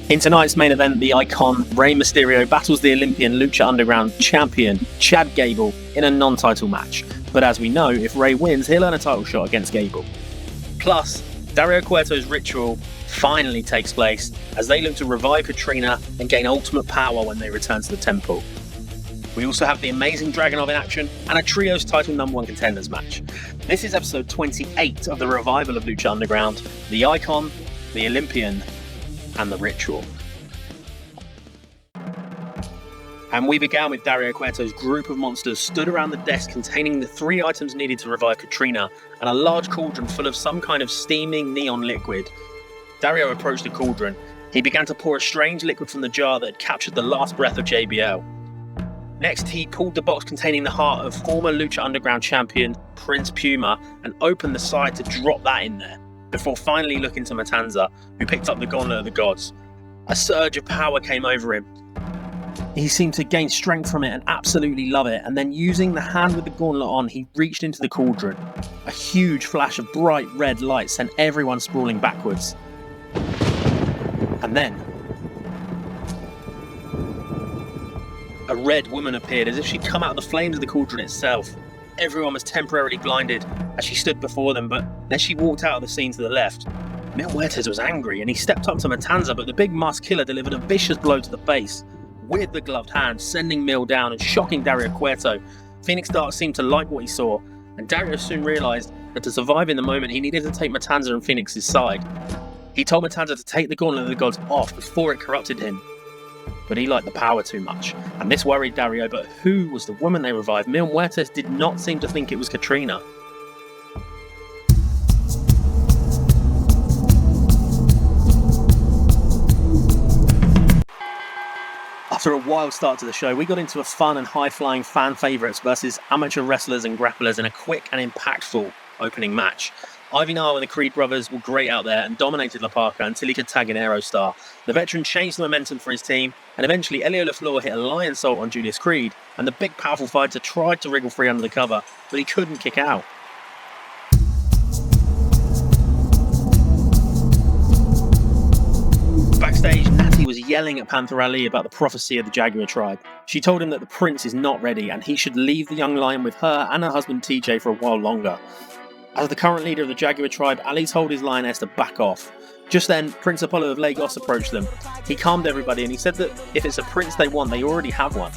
In tonight's main event, the Icon Rey Mysterio battles the Olympian Lucha Underground champion Chad Gable in a non-title match. But as we know, if Rey wins, he'll earn a title shot against Gable. Plus, Dario Cueto's ritual finally takes place as they look to revive Catrina and gain ultimate power when they return to the temple. We also have the amazing Dragunov in action and a trios title #1 contenders match. This is episode 28 of the revival of Lucha Underground, the Icon, the Olympian, and the Ritual. And we began with Dario Cueto's group of monsters stood around the desk containing the 3 items needed to revive Catrina and a large cauldron full of some kind of steaming neon liquid. Dario approached the cauldron. He began to pour a strange liquid from the jar that had captured the last breath of JBL. Next, he pulled the box containing the heart of former Lucha Underground champion Prince Puma and opened the side to drop that in there, before finally looking to Matanza, who picked up the Gauntlet of the Gods. A surge of power came over him. He seemed to gain strength from it and absolutely love it, and then using the hand with the gauntlet on, he reached into the cauldron. A huge flash of bright red light sent everyone sprawling backwards. And then a red woman appeared as if she'd come out of the flames of the cauldron itself. Everyone was temporarily blinded as she stood before them, but as she walked out of the scene to the left, Mil Muertes was angry and he stepped up to Matanza, but the big masked killer delivered a vicious blow to the face with the gloved hand, sending Mil down and shocking Dario Cueto. Phoenix Dark seemed to like what he saw, and Dario soon realised that to survive in the moment he needed to take Matanza and Phoenix's side. He told Matanza to take the Gauntlet of the Gods off before it corrupted him. But he liked the power too much, and this worried Dario, but who was the woman they revived? Mil Muertes did not seem to think it was Catrina. After a wild start to the show, we got into a fun and high-flying fan favourites versus amateur wrestlers and grapplers in a quick and impactful opening match. Ivy Nile and the Creed brothers were great out there and dominated La Parca until he could tag in Aerostar. The veteran changed the momentum for his team, and eventually Elio LaFleur hit a lion salt on Julius Creed, and the big powerful fighter tried to wriggle free under the cover, but he couldn't kick out. Backstage, Natty was yelling at Panther Ali about the prophecy of the Jaguar tribe. She told him that the prince is not ready and he should leave the young lion with her and her husband TJ for a while longer. As the current leader of the Jaguar tribe, Ali told his lioness to back off. Just then, Prince Apollo of Lagos approached them. He calmed everybody and he said that if it's a prince they want, they already have one.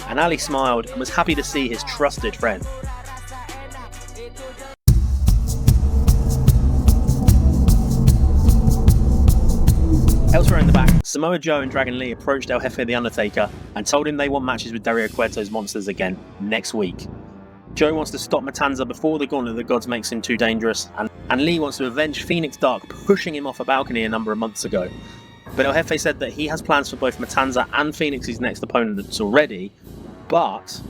And Ali smiled and was happy to see his trusted friend. Elsewhere in the back, Samoa Joe and Dragon Lee approached El Jefe the Undertaker and told him they want matches with Dario Cueto's monsters again next week. Joe wants to stop Matanza before the Gauntlet of the Gods makes him too dangerous, and Lee wants to avenge Phoenix Dark pushing him off a balcony a number of months ago. But El Jefe said that he has plans for both Matanza and Phoenix's next opponents already, but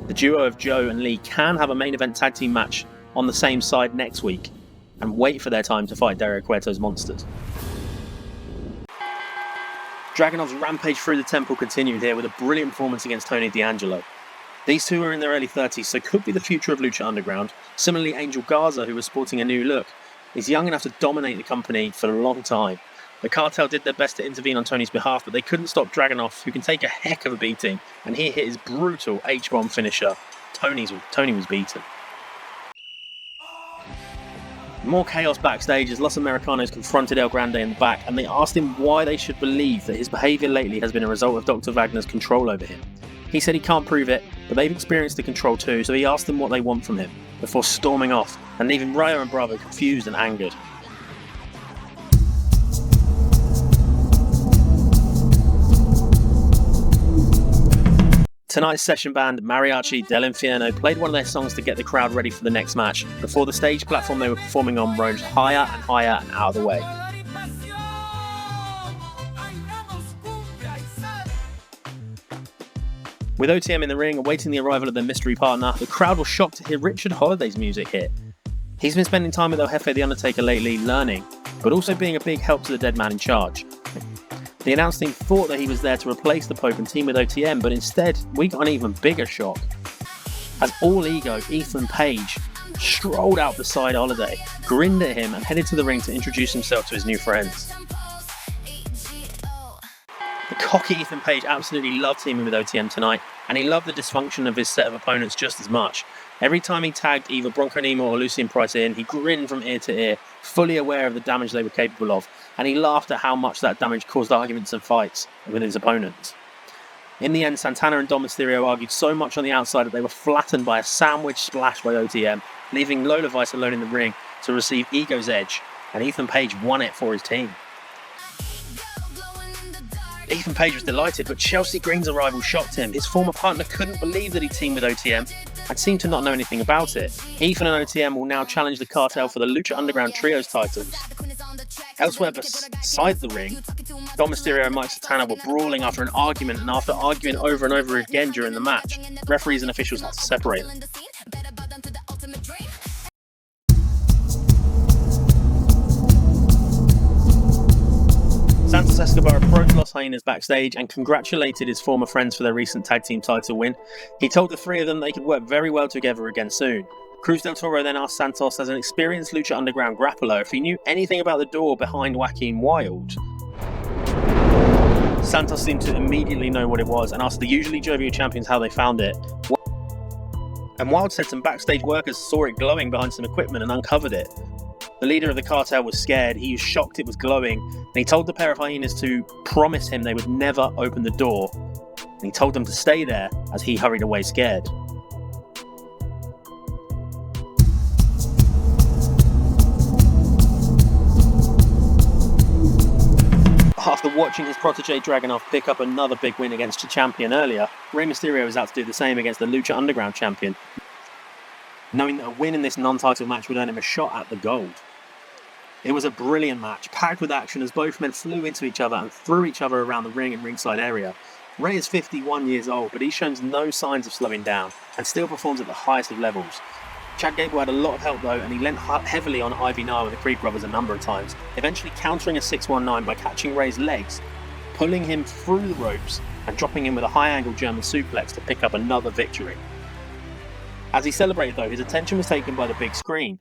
the duo of Joe and Lee can have a main event tag team match on the same side next week and wait for their time to fight Dario Cueto's monsters. Dragunov's rampage through the temple continued here with a brilliant performance against Tony D'Angelo. These two are in their early 30s, so could be the future of Lucha Underground. Similarly, Angel Garza, who was sporting a new look, is young enough to dominate the company for a long time. The cartel did their best to intervene on Tony's behalf, but they couldn't stop Dragunov, who can take a heck of a beating, and he hit his brutal H-bomb finisher. Tony was beaten. More chaos backstage as Los Americanos confronted El Grande in the back, and they asked him why they should believe that his behaviour lately has been a result of Dr. Wagner's control over him. He said he can't prove it, but they've experienced the control too, so he asked them what they want from him, before storming off, and leaving Rayo and Bravo confused and angered. Tonight's session band, Mariachi del Infierno, played one of their songs to get the crowd ready for the next match, before the stage platform they were performing on rose higher and higher and out of the way. With OTM in the ring, awaiting the arrival of their mystery partner, the crowd was shocked to hear Richard Holiday's music hit. He's been spending time with El Jefe the Undertaker lately, learning, but also being a big help to the dead man in charge. The announce team thought that he was there to replace the Pope and team with OTM, but instead, we got an even bigger shock. As All Ego, Ethan Page, strolled out beside Holiday, grinned at him and headed to the ring to introduce himself to his new friends. The cocky Ethan Page absolutely loved teaming with OTM tonight, and he loved the dysfunction of his set of opponents just as much. Every time he tagged either Bronco Nemo or Lucien Price in, he grinned from ear to ear, fully aware of the damage they were capable of, and he laughed at how much that damage caused arguments and fights with his opponents. In the end, Santana and Dom Mysterio argued so much on the outside that they were flattened by a sandwich splash by OTM, leaving Lola Vice alone in the ring to receive Ego's edge, and Ethan Page won it for his team. Ethan Page was delighted, but Chelsea Green's arrival shocked him. His former partner couldn't believe that he teamed with OTM and seemed to not know anything about it. Ethan and OTM will now challenge the cartel for the Lucha Underground Trios titles. Elsewhere beside the ring, Dom Mysterio and Mike Santana were brawling after an argument, and after arguing over and over again during the match, referees and officials had to separate them. Santos Escobar approached Los Hyenas backstage and congratulated his former friends for their recent tag team title win. He told the three of them they could work very well together again soon. Cruz del Toro then asked Santos, as an experienced Lucha Underground grappler, if he knew anything about the door behind Joaquin Wilde. Santos seemed to immediately know what it was and asked the usually jovial champions how they found it. And Wilde said some backstage workers saw it glowing behind some equipment and uncovered it. The leader of the cartel was scared, he was shocked it was glowing, and he told the pair of hyenas to promise him they would never open the door, and he told them to stay there as he hurried away scared. After watching his protege Dragunov pick up another big win against the champion earlier, Rey Mysterio is out to do the same against the Lucha Underground champion, knowing that a win in this non-title match would earn him a shot at the gold. It was a brilliant match, packed with action as both men flew into each other and threw each other around the ring and ringside area. Rey is 51 years old, but he shows no signs of slowing down and still performs at the highest of levels. Chad Gable had a lot of help though, and he lent heavily on Ivy Nile and the Creed brothers a number of times, eventually countering a 619 by catching Rey's legs, pulling him through the ropes and dropping him with a high-angle German suplex to pick up another victory. As he celebrated though, his attention was taken by the big screen.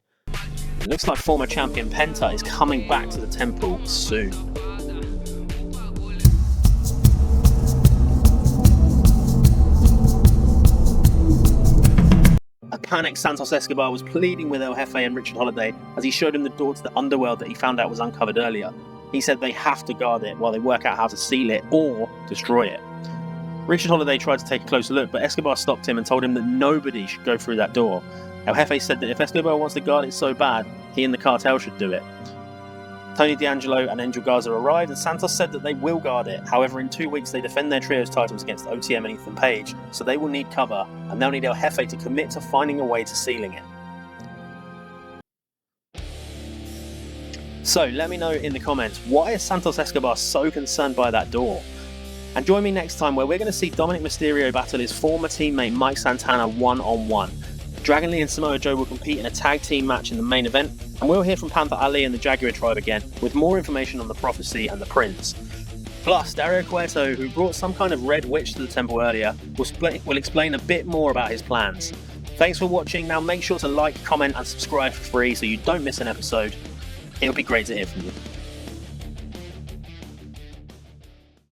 It looks like former champion Penta is coming back to the temple soon. A panicked Santos Escobar was pleading with El Jefe and Richard Holiday as he showed him the door to the underworld that he found out was uncovered earlier. He said they have to guard it while they work out how to seal it or destroy it. Richard Holiday tried to take a closer look, but Escobar stopped him and told him that nobody should go through that door. El Jefe said that if Escobar wants to guard it so bad, he and the cartel should do it. Tony D'Angelo and Angel Garza arrived, and Santos said that they will guard it. However, in 2 weeks they defend their trios titles against OTM and Ethan Page, so they will need cover, and they'll need El Jefe to commit to finding a way to sealing it. So let me know in the comments, why is Santos Escobar so concerned by that door? And join me next time where we're going to see Dominic Mysterio battle his former teammate Mike Santana one-on-one. Dragon Lee and Samoa Joe will compete in a tag team match in the main event, and we'll hear from Panther Ali and the Jaguar tribe again with more information on the Prophecy and the Prince. Plus, Dario Cueto, who brought some kind of red witch to the temple earlier, will explain a bit more about his plans. Thanks for watching. Now make sure to like, comment and subscribe for free so you don't miss an episode. It would be great to hear from you.